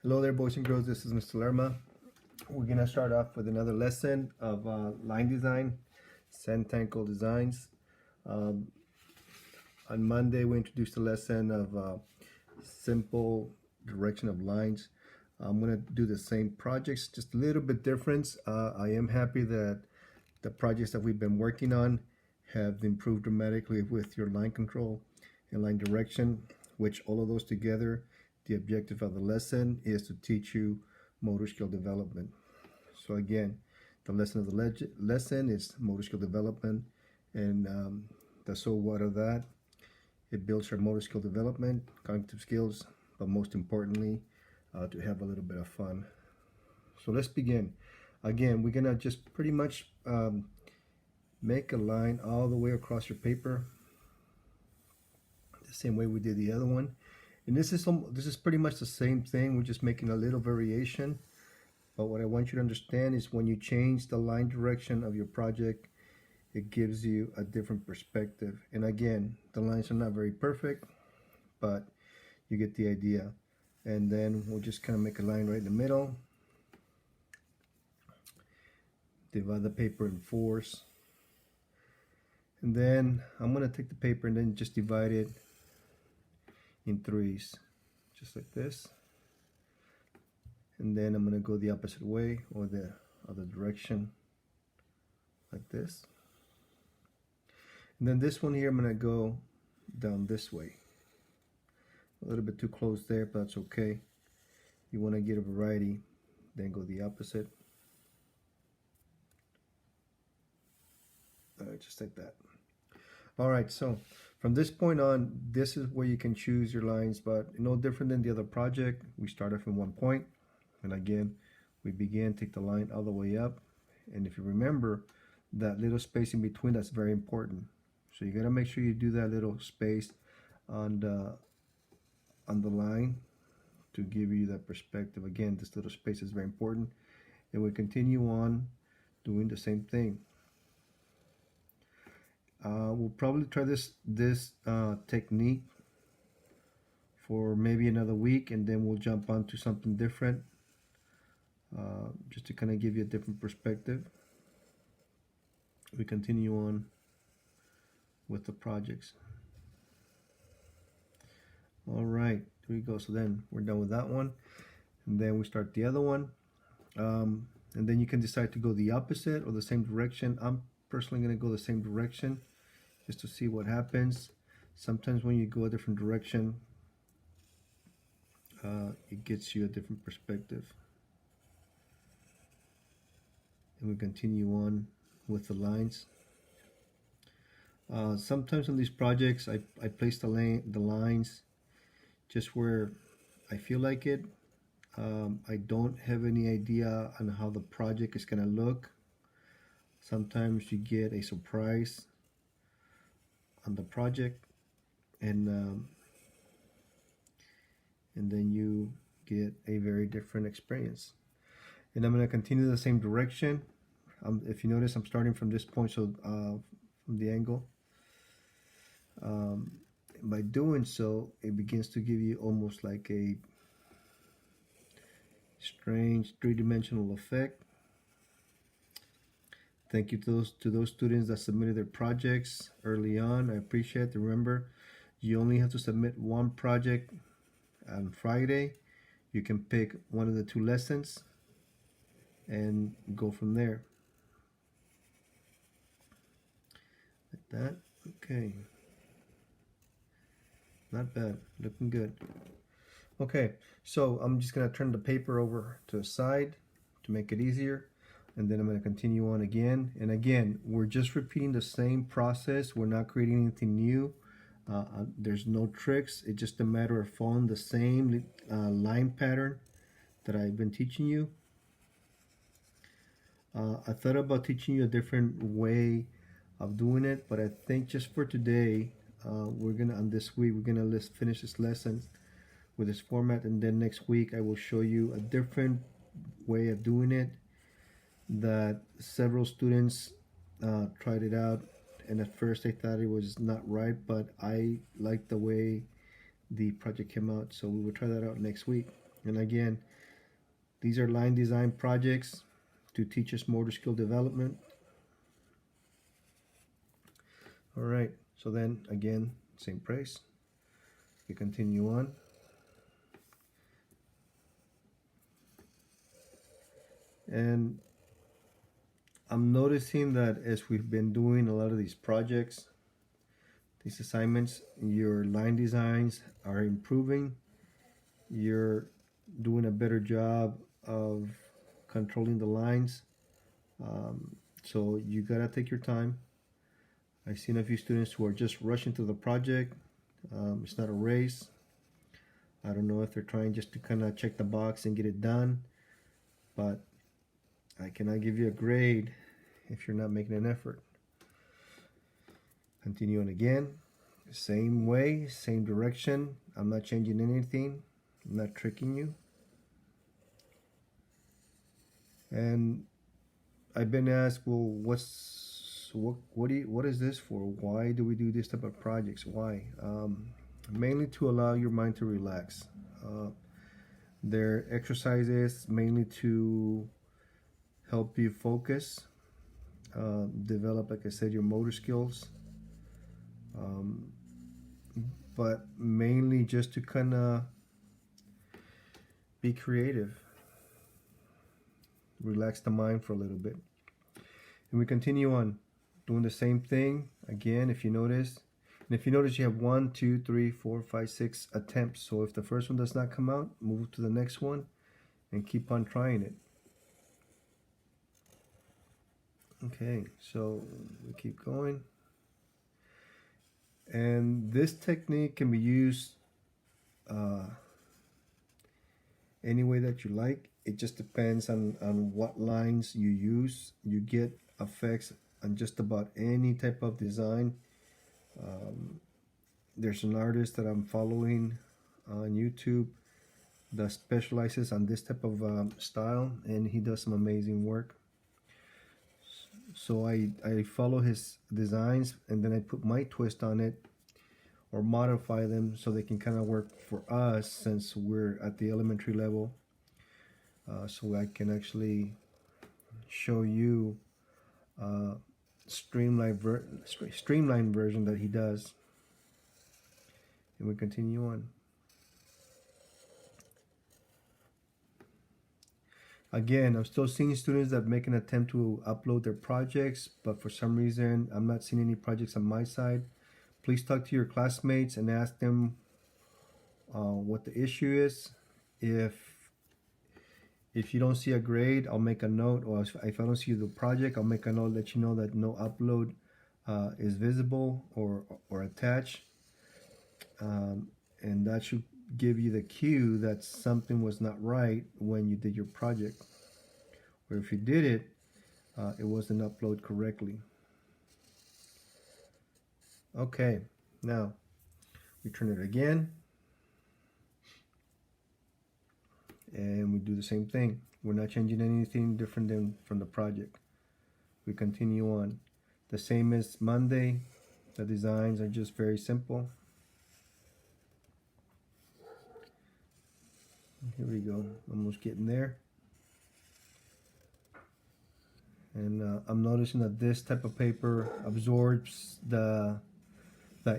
Hello there, boys and girls. This is Mr. Lerma. We're gonna start off with another lesson of line design, zentangle designs. Um, on Monday, we introduced a lesson of simple direction of lines. I'm gonna do the same projects, just a little bit different. I am happy that the projects that we've been working on have improved dramatically with your line control and line direction, which all of those together, the objective of the lesson is to teach you motor skill development. So again, the lesson of the lesson is motor skill development, and the so what of that, it builds our motor skill development, cognitive skills, but most importantly, to have a little bit of fun. So let's begin. Again, we're gonna just pretty much make a line all the way across your paper, the same way we did the other one. And this is pretty much the same thing. We're just making a little variation. But what I want you to understand is when you change the line direction of your project, it gives you a different perspective. And again, the lines are not very perfect, but you get the idea. And then we'll just kind of make a line right in the middle. Divide the paper in fours. And then I'm going to take the paper and then just divide it in threes, just like this. And then I'm going to go the opposite way, or the other direction, like this. And then this one here, I'm going to go down this way. A little bit too close there, but that's okay. You want to get a variety, then go the opposite. Just like that. All right, so from this point on, this is where you can choose your lines, but no different than the other project. We started from one point, and again, we begin, take the line all the way up. And if you remember, that little space in between, that's very important. So you gotta make sure you do that little space on the line to give you that perspective. Again, this little space is very important. And we continue on doing the same thing. We'll probably try this technique for maybe another week, and then we'll jump on to something different, just to kind of give you a different perspective. We continue on with the projects. All right, here we go. So then we're done with that one, and then we start the other one, and then you can decide to go the opposite or the same direction. I'm personally going to go the same direction, just to see what happens. Sometimes when you go a different direction, it gets you a different perspective. And we continue on with the lines. Sometimes on these projects, I place the lines just where I feel like it. I don't have any idea on how the project is going to look. Sometimes you get a surprise on the project, and then you get a very different experience. And I'm going to continue the same direction. If you notice, I'm starting from this point, so from the angle. By doing so, it begins to give you almost like a strange three-dimensional effect. Thank you to those students that submitted their projects early on. I appreciate it. Remember, you only have to submit one project on Friday. You can pick one of the two lessons and go from there. Like that. Okay. Not bad. Looking good. Okay, so I'm just going to turn the paper over to the side to make it easier. And then I'm going to continue on again. And again, we're just repeating the same process. We're not creating anything new. There's no tricks. It's just a matter of following the same line pattern that I've been teaching you. I thought about teaching you a different way of doing it, but I think just for today, on this week, we're gonna finish this lesson with this format, and then next week I will show you a different way of doing it that several students tried it out, and at first they thought it was not right, but I liked the way the project came out, so we will try that out next week. And again, these are line design projects to teach us motor skill development. All right, so then again, same price. We continue on. And I'm noticing that as we've been doing a lot of these projects, these assignments, your line designs are improving. You're doing a better job of controlling the lines. So you gotta take your time. I've seen a few students who are just rushing through the project. It's not a race. I don't know if they're trying just to kind of check the box and get it done, but I cannot give you a grade if you're not making an effort. Continue on again. Same way, same direction. I'm not changing anything. I'm not tricking you. And I've been asked, well, what is this for? Why do we do this type of projects? Why? Mainly to allow your mind to relax. They're exercises mainly to help you focus, develop, like I said, your motor skills, but mainly just to kind of be creative, relax the mind for a little bit. And we continue on doing the same thing again. If you notice, you have 1, 2, 3, 4, 5, 6 attempts. So if the first one does not come out, move to the next one and keep on trying it. Okay, so we keep going. And this technique can be used any way that you like. It just depends on what lines you use. You get effects on just about any type of design. There's an artist that I'm following on YouTube that specializes on this type of style, and he does some amazing work. So I follow his designs, and then I put my twist on it or modify them so they can kind of work for us since we're at the elementary level. So I can actually show you streamlined version that he does. And we continue on. Again, I'm still seeing students that make an attempt to upload their projects, but for some reason, I'm not seeing any projects on my side. Please talk to your classmates and ask them what the issue is. If you don't see a grade, I'll make a note, or if I don't see the project, I'll make a note, let you know that no upload is visible or attached. And that should give you the cue that something was not right when you did your project. Or if you did it, it wasn't uploaded correctly. Okay, now we turn it again. And we do the same thing. We're not changing anything different than from the project. We continue on. The same as Monday. The designs are just very simple. Here we go, almost getting there. And I'm noticing that this type of paper absorbs the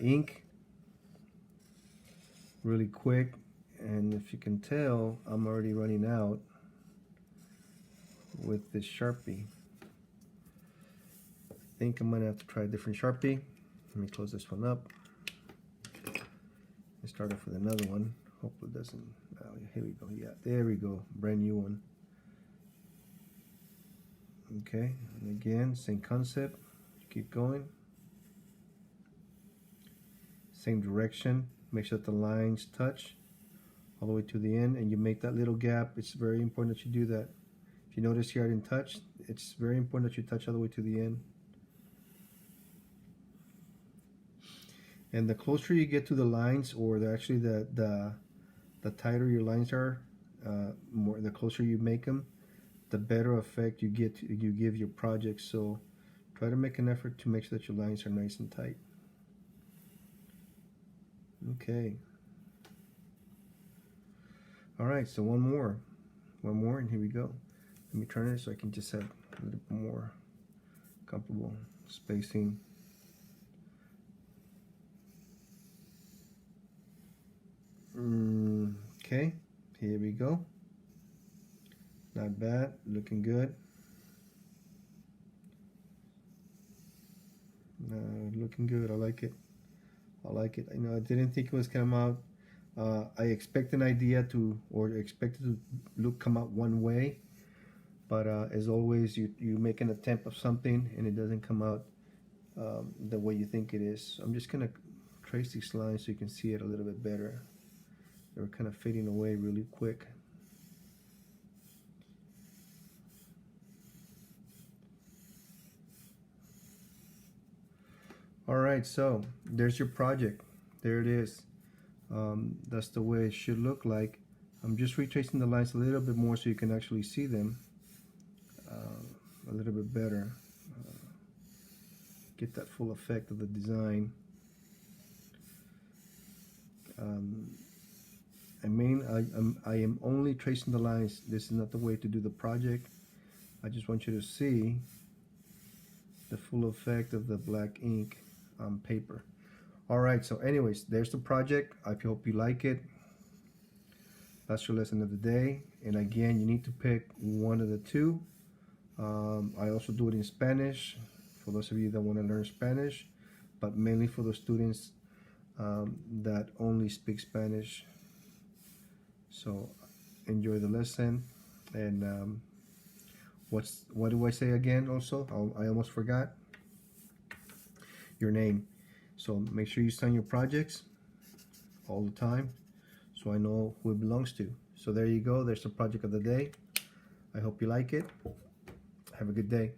ink really quick. And if you can tell, I'm already running out with this Sharpie. I think I'm gonna have to try a different Sharpie. Let me close this one up and start off with another one. Hopefully it doesn't, oh, here we go, yeah, there we go, brand new one. Okay, and again, same concept, keep going. Same direction, make sure that the lines touch all the way to the end, and you make that little gap. It's very important that you do that. If you notice here I didn't touch, it's very important that you touch all the way to the end. And the closer you get to the lines, or the tighter your lines are, the closer you make them, the better effect you give your project. So try to make an effort to make sure that your lines are nice and tight. Okay. All right, so one more, and here we go. Let me turn it so I can just have a little bit more comfortable spacing. Okay, here we go. Not bad, looking good. Looking good. I like it. I like it. You know, I didn't think it was come out. I expect an idea to, or expected to come out one way, but as always, you make an attempt of something and it doesn't come out the way you think it is. So I'm just gonna trace these lines so you can see it a little bit better. They were kind of fading away really quick. All right, so there's your project. There it is. That's the way it should look like. I'm just retracing the lines a little bit more so you can actually see them a little bit better. Get that full effect of the design. I am only tracing the lines. This is not the way to do the project. I just want you to see the full effect of the black ink on paper. All right, so anyways, there's the project. I hope you like it. That's your lesson of the day. And again, you need to pick one of the two. I also do it in Spanish for those of you that want to learn Spanish, but mainly for the students that only speak Spanish. So enjoy the lesson. And what do I say again also? I almost forgot. Your name. So make sure you sign your projects all the time so I know who it belongs to. So there you go. There's the project of the day. I hope you like it. Have a good day.